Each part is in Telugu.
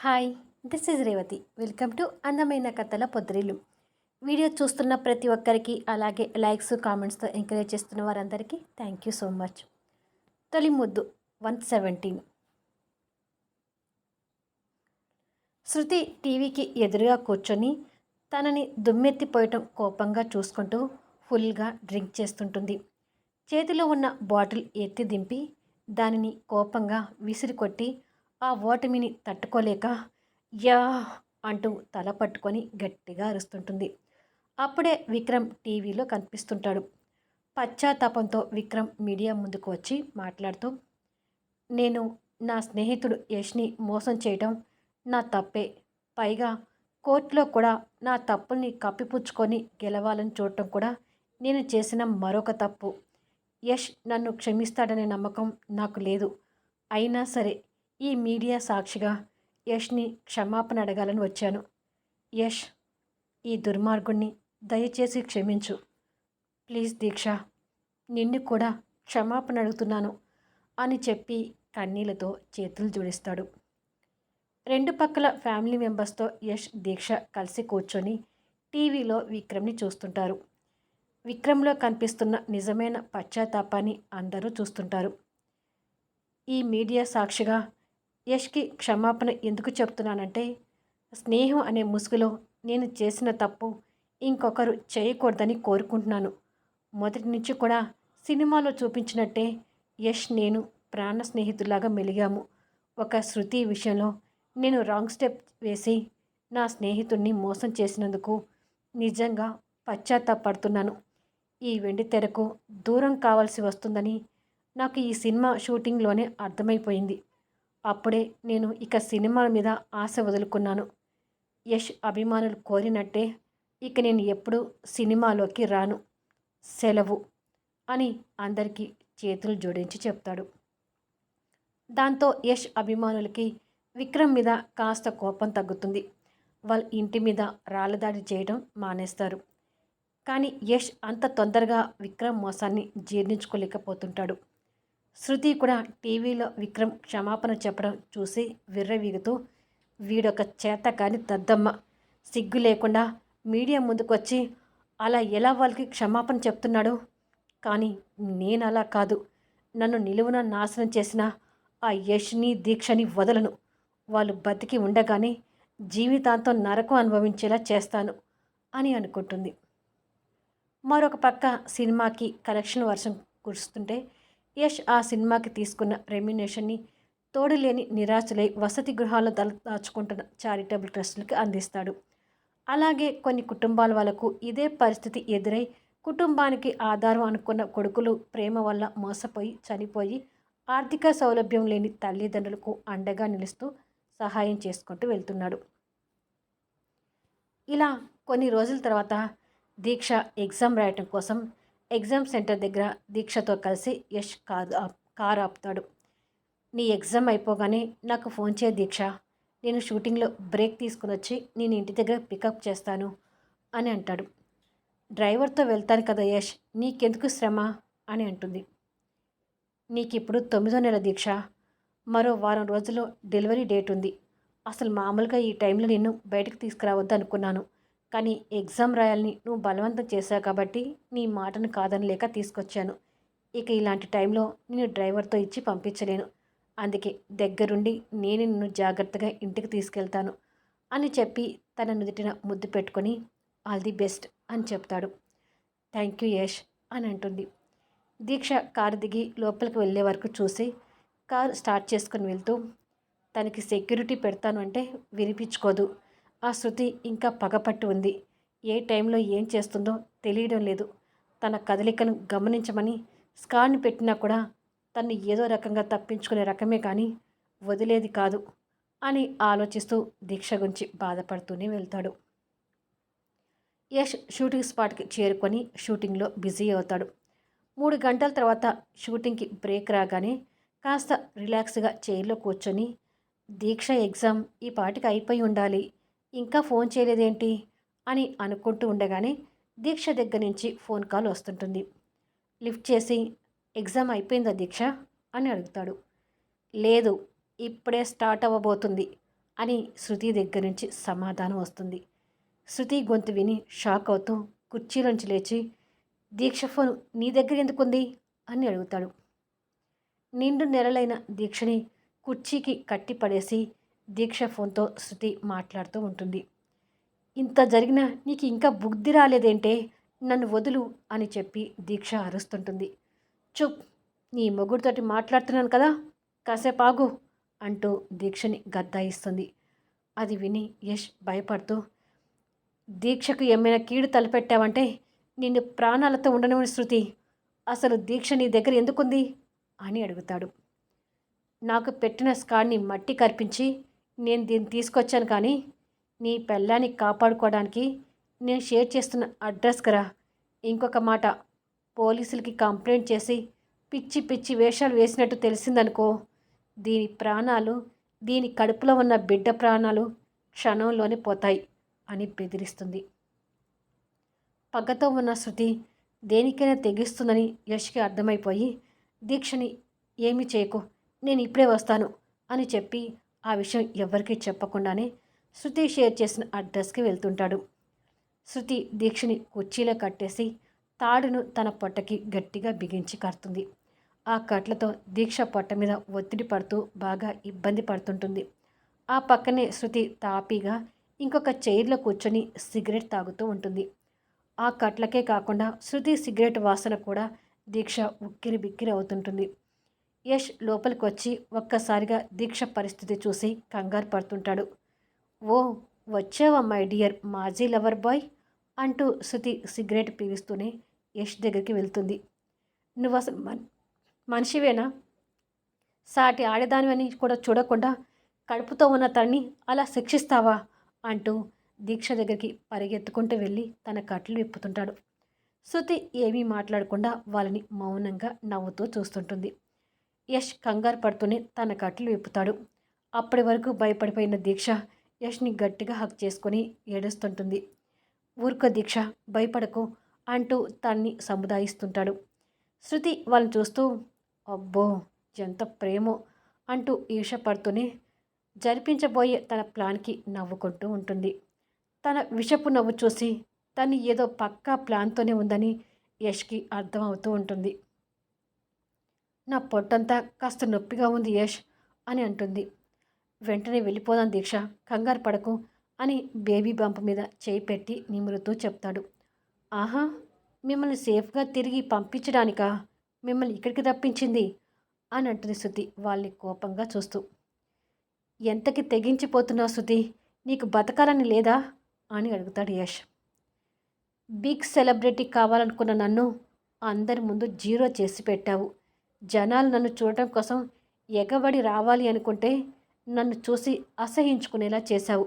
Hi, this is Revathi. Welcome to అందమైన కథల పొద్దురిల్లు. వీడియో చూస్తున్న ప్రతి ఒక్కరికి, అలాగే లైక్స్, కామెంట్స్తో ఎంకరేజ్ చేస్తున్న వారందరికీ థ్యాంక్ యూ సో మచ్. తొలి ముద్దు 117. శృతి టీవీకి ఎదురుగా కూర్చొని తనని దుమ్మెత్తిపోయటం కోపంగా చూసుకుంటూ ఫుల్గా డ్రింక్ చేస్తుంటుంది. చేతిలో ఉన్న బాటిల్ ఎత్తి దింపి దానిని కోపంగా విసిరికొట్టి ఆ ఓటమిని తట్టుకోలేక యా అంటూ తల పట్టుకొని గట్టిగా అరుస్తుంటుంది. అప్పుడే విక్రమ్ టీవీలో కనిపిస్తుంటాడు. పశ్చాత్తాపంతో విక్రమ్ మీడియా ముందుకు వచ్చి మాట్లాడుతూ, నేను నా స్నేహితుడు యష్ని మోసం చేయడం నా తప్పే. పైగా కోర్టులో కూడా నా తప్పుల్ని కప్పిపుచ్చుకొని గెలవాలని చూడటం కూడా నేను చేసిన మరొక తప్పు. యష్ నన్ను క్షమిస్తాడనే నమ్మకం నాకు లేదు. అయినా సరే ఈ మీడియా సాక్షిగా యష్ని క్షమాపణ అడగాలని వచ్చాను. యష్, ఈ దుర్మార్గుణ్ణి దయచేసి క్షమించు. ప్లీజ్ దీక్ష, నిన్ను కూడా క్షమాపణ అడుగుతున్నాను అని చెప్పి కన్నీళ్లతో చేతులు జోడిస్తాడు. రెండు పక్కల ఫ్యామిలీ మెంబర్స్తో యష్, దీక్ష కలిసి కూర్చొని టీవీలో విక్రమ్ని చూస్తుంటారు. విక్రమ్లో కనిపిస్తున్న నిజమైన పశ్చాత్తాపాన్ని అందరూ చూస్తుంటారు. ఈ మీడియా సాక్షిగా యష్కి క్షమాపణ ఎందుకు చెప్తున్నానంటే, స్నేహం అనే ముసుగులో నేను చేసిన తప్పు ఇంకొకరు చేయకూడదని కోరుకుంటున్నాను. మొదటి నుంచి కూడా సినిమాలో చూపించినట్టే యష్ నేను ప్రాణ స్నేహితులాగా మెలిగాము. ఒక శృతి విషయంలో నేను రాంగ్ స్టెప్ వేసి నా స్నేహితుడిని మోసం చేసినందుకు నిజంగా పశ్చాత్తాపడుతున్నాను. ఈ వెండి తెరకు దూరం కావాల్సి వస్తుందని నాకు ఈ సినిమా షూటింగ్లోనే అర్థమైపోయింది. అప్పుడే నేను ఇక సినిమాల మీద ఆశ వదులుకున్నాను. యష్ అభిమానులు కోరినట్టే ఇక నేను ఎప్పుడూ సినిమాలోకి రాను. సెలవు అని అందరికీ చేతులు జోడించి చెప్తాడు. దాంతో యష్ అభిమానులకి విక్రమ్ మీద కాస్త కోపం తగ్గుతుంది. వాళ్ళ ఇంటి మీద రాళ్ళదాడి చేయడం మానేస్తారు. కానీ యష్ అంత తొందరగా విక్రమ్ మోసాన్ని జీర్ణించుకోలేకపోతుంటాడు. శృతి కూడా టీవీలో విక్రమ్ క్షమాపణ చెప్పడం చూసి విర్రవీగుతూ, వీడొక చేతకాని దద్దమ్మ, సిగ్గు లేకుండా మీడియా ముందుకొచ్చి అలా ఎలా వాళ్ళకి క్షమాపణ చెప్తున్నాడు. కానీ నేను అలా కాదు. నన్ను నిలువున నాశనం చేసిన ఆ యష్ని, దీక్షని వదలను. వాళ్ళు బతికి ఉండగానే జీవితాంతం నరకం అనుభవించేలా చేస్తాను అని అనుకుంటుంది. మరొక పక్క సినిమాకి కలెక్షన్ వర్షం కురుస్తుంటే యష్ ఆ సినిమాకి తీసుకున్న రెమ్యునేషన్ని తోడులేని నిరాశలై వసతి గృహాల్లో దాచుకుంటున్న చారిటబుల్ ట్రస్టులకి అందిస్తాడు. అలాగే కొన్ని కుటుంబాల వాళ్ళకు ఇదే పరిస్థితి ఎదురై కుటుంబానికి ఆధారం అనుకున్న కొడుకులు ప్రేమ వల్ల మోసపోయి చనిపోయి ఆర్థిక సౌలభ్యం లేని తల్లిదండ్రులకు అండగా నిలుస్తూ సహాయం చేసుకుంటూ వెళ్తున్నాడు. ఇలా కొన్ని రోజుల తర్వాత దీక్ష ఎగ్జామ్ రాయటం కోసం ఎగ్జామ్ సెంటర్ దగ్గర దీక్షతో కలిసి యష్ కారు ఆపుతాడు. నీ ఎగ్జామ్ అయిపోగానే నాకు ఫోన్ చేయ దీక్ష, నేను షూటింగ్లో బ్రేక్ తీసుకుని వచ్చి నేను ఇంటి దగ్గర పికప్ చేస్తాను అని అంటాడు. డ్రైవర్తో వెళ్తాను కదా యష్, నీకెందుకు శ్రమ అని అంటుంది. నీకు ఇప్పుడు 9వ నెల దీక్ష, మరో వారం రోజుల్లో డెలివరీ డేట్ ఉంది. అసలు మామూలుగా ఈ టైంలో నిన్ను బయటకు తీసుకురావద్దు అనుకున్నాను. కానీ ఎగ్జామ్ రాయాలని నువ్వు బలవంతం చేశావు కాబట్టి నీ మాటను కాదనలేక తీసుకొచ్చాను. ఇక ఇలాంటి టైంలో నేను డ్రైవర్తో ఇచ్చి పంపించలేను. అందుకే దగ్గరుండి నేను నిన్ను జాగ్రత్తగా ఇంటికి తీసుకెళ్తాను అని చెప్పి తన నుదుటిన ముద్దు పెట్టుకొని ఆల్ ది బెస్ట్ అని చెప్తాడు. థ్యాంక్ యూ యష్ అని అంటుంది. దీక్ష కారు దిగి లోపలికి వెళ్ళే వరకు చూసి కారు స్టార్ట్ చేసుకుని వెళ్తూ, తనకి సెక్యూరిటీ పెడతాను అంటే వినిపించుకోదు. ఆ శృతి ఇంకా పగపట్టి ఉంది. ఏ టైంలో ఏం చేస్తుందో తెలియడం లేదు. తన కదలికను గమనించమని స్కాడ్ని పెట్టినా కూడా తను ఏదో రకంగా తప్పించుకునే రకమే కానీ వదిలేది కాదు అని ఆలోచిస్తూ దీక్ష గురించి బాధపడుతూనే వెళ్తాడు. యష్ షూటింగ్ స్పాట్కి చేరుకొని షూటింగ్లో బిజీ అవుతాడు. 3 గంటల తర్వాత షూటింగ్కి బ్రేక్ రాగానే కాస్త రిలాక్స్గా చైర్లో కూర్చొని, దీక్ష ఎగ్జామ్ ఈ పాటికి అయిపోయి ఉండాలి, ఇంకా ఫోన్ చేయలేదేంటి అని అనుకుంటూ ఉండగానే దీక్ష దగ్గర నుంచి ఫోన్ కాల్ వస్తుంటుంది. లిఫ్ట్ చేసి, ఎగ్జామ్ అయిపోయిందా దీక్ష అని అడుగుతాడు. లేదు, ఇప్పుడే స్టార్ట్ అవ్వబోతుంది అని శృతి దగ్గర నుంచి సమాధానం వస్తుంది. శృతి గొంతు విని షాక్ అవుతూ కుర్చీలోంచి లేచి, దీక్ష ఫోన్ నీ దగ్గర ఎందుకుంది అని అడుగుతాడు. నిండు నెలలైన దీక్షని కుర్చీకి కట్టిపడేసి దీక్ష ఫోన్తో శృతి మాట్లాడుతూ ఉంటుంది. ఇంత జరిగినా నీకు ఇంకా బుద్ధి రాలేదేంటే, నన్ను వదులు అని చెప్పి దీక్ష అరుస్తుంటుంది. చుప్, నీ మొగుడితోటి మాట్లాడుతున్నాను కదా, కాసేపు ఆగు అంటూ దీక్షని గద్దాయిస్తుంది. అది విని యష్ భయపడుతూ, దీక్షకు ఏమైనా కీడు తలపెట్టావంటే నిన్ను ప్రాణాలతో ఉండనివ్వని శృతి, అసలు దీక్ష నీ దగ్గర ఎందుకుంది అని అడుగుతాడు. నాకు పెట్టిన స్కాడ్ని మట్టి కరిపించి నేను దీన్ని తీసుకొచ్చాను, కానీ నీ పెళ్ళాన్ని కాపాడుకోవడానికి నేను షేర్ చేస్తున్న అడ్రస్ కరా. ఇంకొక మాట, పోలీసులకి కంప్లైంట్ చేసి పిచ్చి పిచ్చి వేషాలు వేసినట్టు తెలిసిందనుకో, దీని ప్రాణాలు, దీని కడుపులో ఉన్న బిడ్డ ప్రాణాలు క్షణంలోనే పోతాయి అని బెదిరిస్తుంది. పగతో ఉన్న శృతి దేనికైనా తెగిస్తుందని యష్కి అర్థమైపోయి, దీక్షని ఏమీ చేయకు, నేను ఇప్పుడే వస్తాను అని చెప్పి ఆ విషయం ఎవరికీ చెప్పకుండానే శృతి షేర్ చేసిన అడ్రస్కి వెళ్తుంటాడు. శృతి దీక్షని కుర్చీలో కట్టేసి తాడును తన పొట్టకి గట్టిగా బిగించి కడుతుంది. ఆ కట్లతో దీక్ష పొట్ట మీద ఒత్తిడి పడుతూ బాగా ఇబ్బంది పడుతుంటుంది. ఆ పక్కనే శృతి తాపీగా ఇంకొక చైర్లో కూర్చొని సిగరెట్ తాగుతూ ఉంటుంది. ఆ కట్లకే కాకుండా శృతి సిగరెట్ వాసన కూడా దీక్ష ఉక్కిరి బిక్కిరి అవుతుంటుంది. యష్ లోపలికి వచ్చి ఒక్కసారిగా దీక్ష పరిస్థితి చూసి కంగారు పడుతుంటాడు. ఓ, వచ్చావా మై డియర్ మాజీ లవర్ బాయ్ అంటూ శృతి సిగరెట్ పీలుస్తూనే యష్ దగ్గరికి వెళ్తుంది. నువ్వు అసలు మనిషివేనా? సాటి ఆడదానివని కూడా చూడకుండా కడుపుతో ఉన్న తన్ని అలా శిక్షిస్తావా అంటూ దీక్ష దగ్గరికి పరిగెత్తుకుంటూ వెళ్ళి తన కట్లు విప్పుతుంటాడు. శృతి ఏమీ మాట్లాడకుండా వాళ్ళని మౌనంగా నవ్వుతూ చూస్తుంటుంది. యష్ కంగారు పడుతూనే తన కట్లు విప్పుతాడు. అప్పటి వరకు భయపడిపోయిన దీక్ష యష్ని గట్టిగా హక్ చేసుకొని ఏడుస్తుంటుంది. ఊరుకో దీక్ష, భయపడకు అంటూ తన్ని సముదాయిస్తుంటాడు. శృతి వాళ్ళని చూస్తూ, అబ్బో ఎంత ప్రేమో అంటూ ఈర్షపడుతూనే జరిపించబోయే తన ప్లాన్కి నవ్వుకుంటూ ఉంటుంది. తన విషపు నవ్వు చూసి తను ఏదో పక్కా ప్లాన్తోనే ఉందని యష్కి అర్థమవుతూ ఉంటుంది. నా పొట్టంతా కాస్త నొప్పిగా ఉంది యష్ అని అంటుంది. వెంటనే వెళ్ళిపోదాం దీక్ష, కంగారు పడకు అని బేబీ బంప్ మీద చేయి పెట్టి నిమురుతూ చెప్తాడు. ఆహా, మిమ్మల్ని సేఫ్గా తిరిగి పంపించడానికా మిమ్మల్ని ఇక్కడికి తప్పించింది అని అంటుంది శృతి వాళ్ళని కోపంగా చూస్తూ. ఎంతకి తెగించిపోతున్నావు శృతి, నీకు బతకాలని లేదా అని అడుగుతాడు యష్. బిగ్ సెలబ్రిటీ కావాలనుకున్న నన్ను అందరి ముందు జీరో చేసి పెట్టావు. జనాలు నన్ను చూడటం కోసం ఎగబడి రావాలి అనుకుంటే నన్ను చూసి అసహించుకునేలా చేశావు.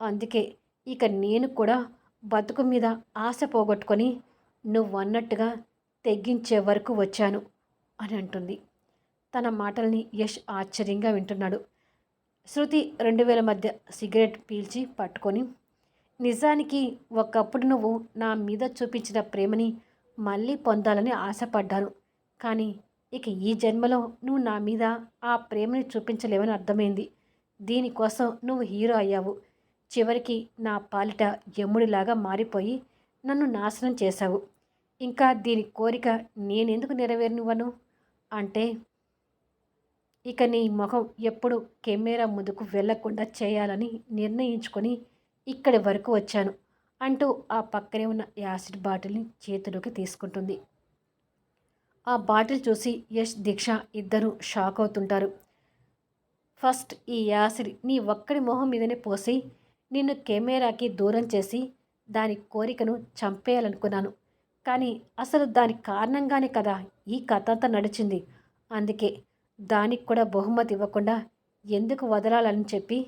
అందుకే ఇక నేను కూడా బతుకు మీద ఆశ పోగొట్టుకొని నువ్వన్నట్టుగా తెగించే వరకు వచ్చాను అని అంటుంది. తన మాటల్ని యష్ ఆశ్చర్యంగా వింటున్నాడు. శృతి 2000 మధ్య సిగరెట్ పీల్చి పట్టుకొని, నిజానికి ఒకప్పుడు నువ్వు నా మీద చూపించిన ప్రేమని మళ్ళీ పొందాలని ఆశపడ్డాను, కానీ ఇక ఈ జన్మలో నువ్వు నా మీద ఆ ప్రేమని చూపించలేవని అర్థమైంది. దీనికోసం నువ్వు హీరో అయ్యావు. చివరికి నా పాలిట యముడిలాగా మారిపోయి నన్ను నాశనం చేశావు. ఇంకా దీని కోరిక నేనెందుకు నెరవేరనివ్వను? అంటే ఇక నీ ముఖం ఎప్పుడు కెమెరా ముందుకు వెళ్లకుండా చేయాలని నిర్ణయించుకొని ఇక్కడి వరకు వచ్చాను అంటూ ఆ పక్కనే ఉన్న యాసిడ్ బాటిల్ని చేతిలోకి తీసుకుంటుంది. ఆ బాటిల్ చూసి యష్ దీక్ష ఇద్దరు షాక్ అవుతుంటారు. ఫస్ట్ ఈ యాసిడ్ నీ ఒక్కడి మొహం మీదనే పోసి నిన్ను కెమెరాకి దూరం చేసి దాని కోరికను చంపేయాలనుకున్నాను, కానీ అసలు దాని కారణంగానే కదా ఈ కథ అంతా నడిచింది. అందుకే దానికి కూడా బహుమతి ఇవ్వకుండా ఎందుకు వదలాలని చెప్పి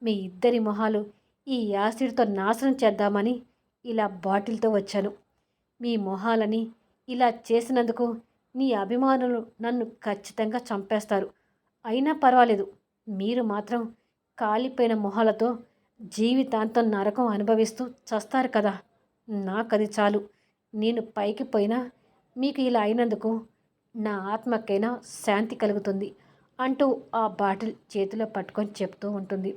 మీ ఇద్దరి మొహాలు ఈ యాసిడ్తో నాశనం చేద్దామని ఇలా బాటిల్తో వచ్చాను. మీ మొహాలని ఇలా చేసినందుకు మీ అభిమానులు నన్ను ఖచ్చితంగా చంపేస్తారు. అయినా పర్వాలేదు, మీరు మాత్రం కాలిపోయిన మొహాలతో జీవితాంతం నరకం అనుభవిస్తూ చస్తారు కదా, నాకది చాలు. నేను పైకి పోయినా మీకు ఇలా అయినందుకు నా ఆత్మకైనా శాంతి కలుగుతుంది అంటూ ఆ బాటిల్ చేతిలో పట్టుకొని చెప్తూ ఉంటుంది.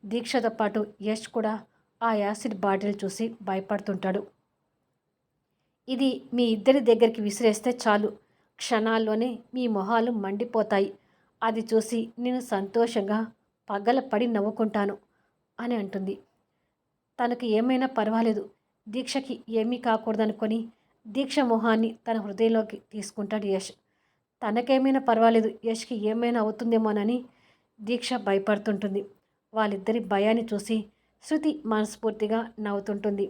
దీక్షతో పాటు యష్ కూడా ఆ యాసిడ్ బాటిల్ చూసి భయపడుతుంటాడు. ఇది మీ ఇద్దరి దగ్గరికి విసిరేస్తే చాలు, క్షణాల్లోనే మీ మొహాలు మండిపోతాయి. అది చూసి నేను సంతోషంగా పగలపడి నవ్వుకుంటాను అని అంటుంది. తనకు ఏమైనా పర్వాలేదు, దీక్షకి ఏమీ కాకూడదనుకొని దీక్ష మొహాన్ని తన హృదయంలోకి తీసుకుంటాడు యష్. తనకేమైనా పర్వాలేదు, యష్కి ఏమైనా అవుతుందేమోనని దీక్ష భయపడుతుంటుంది. వాళ్ళిద్దరి భయాన్ని చూసి శృతి మనస్ఫూర్తిగా నవ్వుతుంటుంది.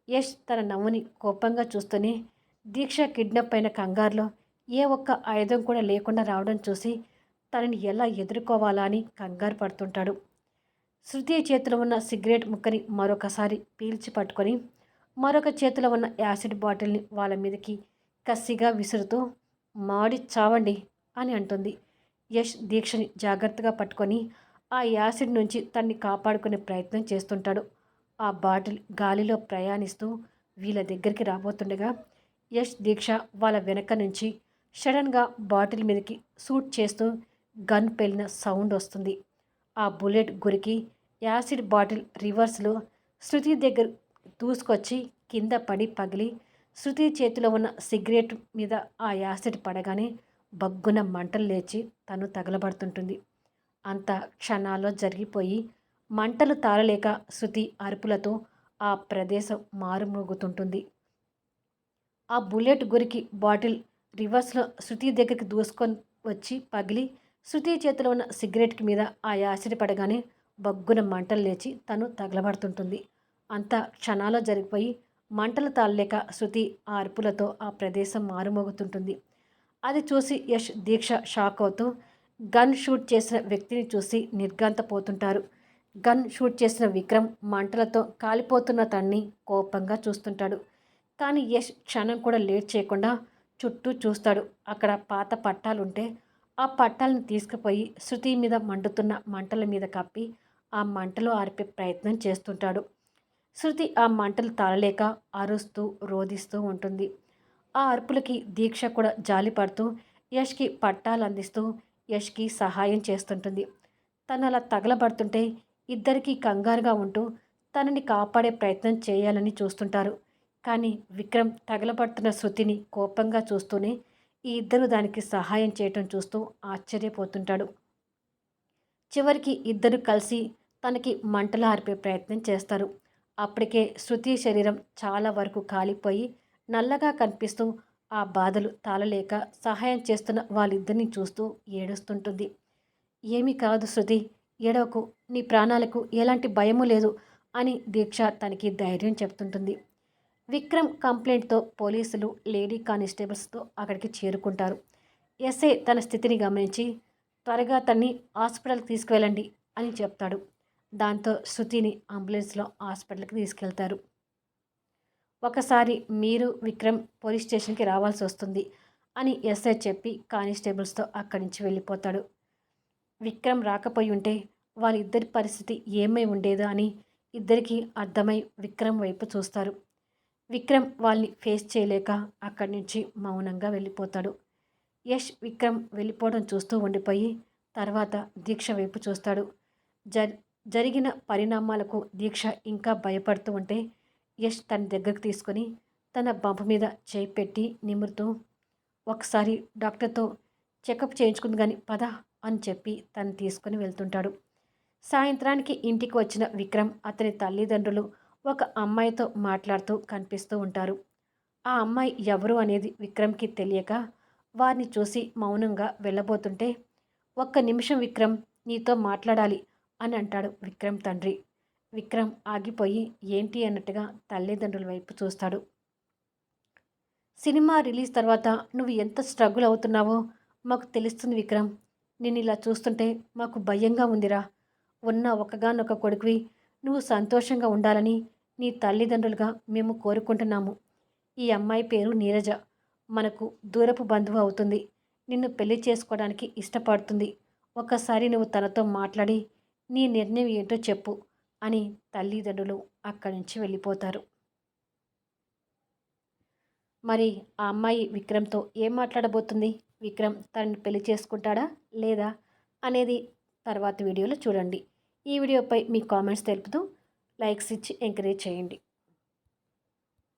యష్ తన నవ్వుని కోపంగా చూస్తూనే దీక్ష కిడ్నాప్ అయిన కంగారులో ఏ ఒక్క ఆయుధం కూడా లేకుండా రావడం చూసి తనని ఎలా ఎదుర్కోవాలా అని కంగారు పడుతుంటాడు. శృతి చేతిలో ఉన్న సిగరెట్ ముక్కని మరొకసారి పీల్చి పట్టుకొని మరొక చేతిలో ఉన్న యాసిడ్ బాటిల్ని వాళ్ళ మీదకి కసిగా విసురుతూ మాడి చావండి అని అంటుంది. యష్ దీక్షని జాగ్రత్తగా పట్టుకొని ఆ యాసిడ్ నుంచి తన్ని కాపాడుకునే ప్రయత్నం చేస్తుంటాడు. ఆ బాటిల్ గాలిలో ప్రయాణిస్తూ వీళ్ళ దగ్గరికి రాబోతుండగా యష్ దీక్ష వాళ్ళ వెనక నుంచి సడన్గా బాటిల్ మీదకి షూట్ చేస్తూ గన్ పేలిన సౌండ్ వస్తుంది. ఆ బుల్లెట్ గురికి యాసిడ్ బాటిల్ రివర్స్లో శృతి దగ్గర దూసుకొచ్చి కింద పడి పగిలి శృతి చేతిలో ఉన్న సిగరెట్ మీద ఆ యాసిడ్ పడగానే బగ్గున మంటలు లేచి తను తగలబడుతుంటుంది. అంత క్షణాల్లో జరిగిపోయి మంటలు తాళలేక శృతి అరుపులతో ఆ ప్రదేశం మారుమోగుతుంటుంది. ఆ బుల్లెట్ గురికి బాటిల్ రివర్స్లో శృతి దగ్గరికి దూసుకొని వచ్చి పగిలి శృతి చేతిలో ఉన్న సిగరెట్కి మీద ఆ యాసిడ్ పడగానే బగ్గున మంటలు లేచి తను తగలబడుతుంటుంది. అంతా క్షణాల్లో జరిగిపోయి మంటలు తాళలేక శృతి ఆ అరుపులతో ఆ ప్రదేశం మారుమోగుతుంటుంది. అది చూసి యష్ దీక్ష షాక్ అవుతూ గన్ షూట్ చేసిన వ్యక్తిని చూసి నిర్ఘాంతపోతుంటారు. గన్ షూట్ చేసిన విక్రమ్ మంటలతో కాలిపోతున్న తన్ని కోపంగా చూస్తుంటాడు. కానీ యష్ క్షణం కూడా లేట్ చేయకుండా చుట్టూ చూస్తాడు. అక్కడ పాత పట్టాలుంటే ఆ పట్టాలను తీసుకుపోయి శృతి మీద మండుతున్న మంటల మీద కప్పి ఆ మంటలు ఆర్పే ప్రయత్నం చేస్తుంటాడు. శృతి ఆ మంటలు తాళలేక అరుస్తూ రోదిస్తూ ఉంటుంది. ఆ అరుపులకి దీక్ష కూడా జాలిపడుతూ యష్కి పట్టాలు అందిస్తూ యష్కి సహాయం చేస్తుంటుంది. తను అలా తగలబడుతుంటే ఇద్దరికీ కంగారుగా ఉంటూ తనని కాపాడే ప్రయత్నం చేయాలని చూస్తుంటారు. కానీ విక్రమ్ తగలబడుతున్న శృతిని కోపంగా చూస్తూనే ఈ ఇద్దరు దానికి సహాయం చేయటం చూస్తూ ఆశ్చర్యపోతుంటాడు. చివరికి ఇద్దరు కలిసి తనకి మంటలు ఆర్పే ప్రయత్నం చేస్తారు. అప్పటికే శృతి శరీరం చాలా వరకు కాలిపోయి నల్లగా కనిపిస్తూ ఆ బాధలు తాళలేక సహాయం చేస్తున్న వాళ్ళిద్దరిని చూస్తూ ఏడుస్తుంటుంది. ఏమీ కాదు శృతి, ఏడవకు, నీ ప్రాణాలకు ఎలాంటి భయము లేదు అని దీక్ష తనకి ధైర్యం చెప్తుంటుంది. విక్రమ్ కంప్లైంట్తో పోలీసులు లేడీ కానిస్టేబుల్స్తో అక్కడికి చేరుకుంటారు. ఎస్ఐ తన స్థితిని గమనించి త్వరగా తన్ని హాస్పిటల్కి తీసుకువెళ్ళండి అని చెప్తాడు. దాంతో శృతిని అంబులెన్స్లో హాస్పిటల్కి తీసుకెళ్తారు. ఒకసారి మీరు విక్రమ్ పోలీస్ స్టేషన్కి రావాల్సి వస్తుంది అని ఎస్ఐ చెప్పి కానిస్టేబుల్స్తో అక్కడి నుంచి వెళ్ళిపోతాడు. విక్రమ్ రాకపోయి ఉంటే వాళ్ళిద్దరి పరిస్థితి ఏమై ఉండేదో అని ఇద్దరికీ అర్థమై విక్రమ్ వైపు చూస్తారు. విక్రమ్ వాళ్ళని ఫేస్ చేయలేక అక్కడి నుంచి మౌనంగా వెళ్ళిపోతాడు. యష్ విక్రమ్ వెళ్ళిపోవడం చూస్తూ ఉండిపోయి తర్వాత దీక్ష వైపు చూస్తాడు. జరిగిన పరిణామాలకు దీక్ష ఇంకా భయపడుతూ ఉంటే యష్ తన దగ్గరకు తీసుకొని తన బంప మీద చేయి పెట్టి నిమురుతూ ఒకసారి డాక్టర్తో చెకప్ చేయించుకుంది కానీ పద అని చెప్పి తను తీసుకొని వెళ్తుంటాడు. సాయంత్రానికి ఇంటికి వచ్చిన విక్రమ్ అతని తల్లిదండ్రులు ఒక అమ్మాయితో మాట్లాడుతూ కనిపిస్తూ ఉంటారు. ఆ అమ్మాయి ఎవరు అనేది విక్రమ్కి తెలియక వారిని చూసి మౌనంగా వెళ్ళబోతుంటే ఒక్క నిమిషం విక్రమ్, నీతో మాట్లాడాలి అని అంటాడు విక్రమ్ తండ్రి. విక్రమ్ ఆగిపోయి ఏంటి అన్నట్టుగా తల్లిదండ్రుల వైపు చూస్తాడు. సినిమా రిలీజ్ తర్వాత నువ్వు ఎంత స్ట్రగుల్ అవుతున్నావో మాకు తెలుస్తుంది విక్రమ్. నేను ఇలా చూస్తుంటే మాకు భయంగా ఉందిరా. ఉన్న ఒకగానొక కొడుకువి, నువ్వు సంతోషంగా ఉండాలని నీ తల్లిదండ్రులుగా మేము కోరుకుంటున్నాము. ఈ అమ్మాయి పేరు నీరజ, మనకు దూరపు బంధువు అవుతుంది. నిన్ను పెళ్లి చేసుకోవడానికి ఇష్టపడుతుంది. ఒక్కసారి నువ్వు తనతో మాట్లాడి నీ నిర్ణయం ఏంటో చెప్పు అని తల్లిదండ్రులు అక్కడి నుంచి వెళ్ళిపోతారు. మరి ఆ అమ్మాయి విక్రమ్తో ఏం మాట్లాడబోతుంది? విక్రమ్ తనని పెళ్లి చేసుకుంటాడా లేదా అనేది తర్వాత వీడియోలో చూడండి. ఈ వీడియోపై మీ కామెంట్స్ తెలుపుతూ లైక్స్ ఇచ్చి ఎంకరేజ్ చేయండి.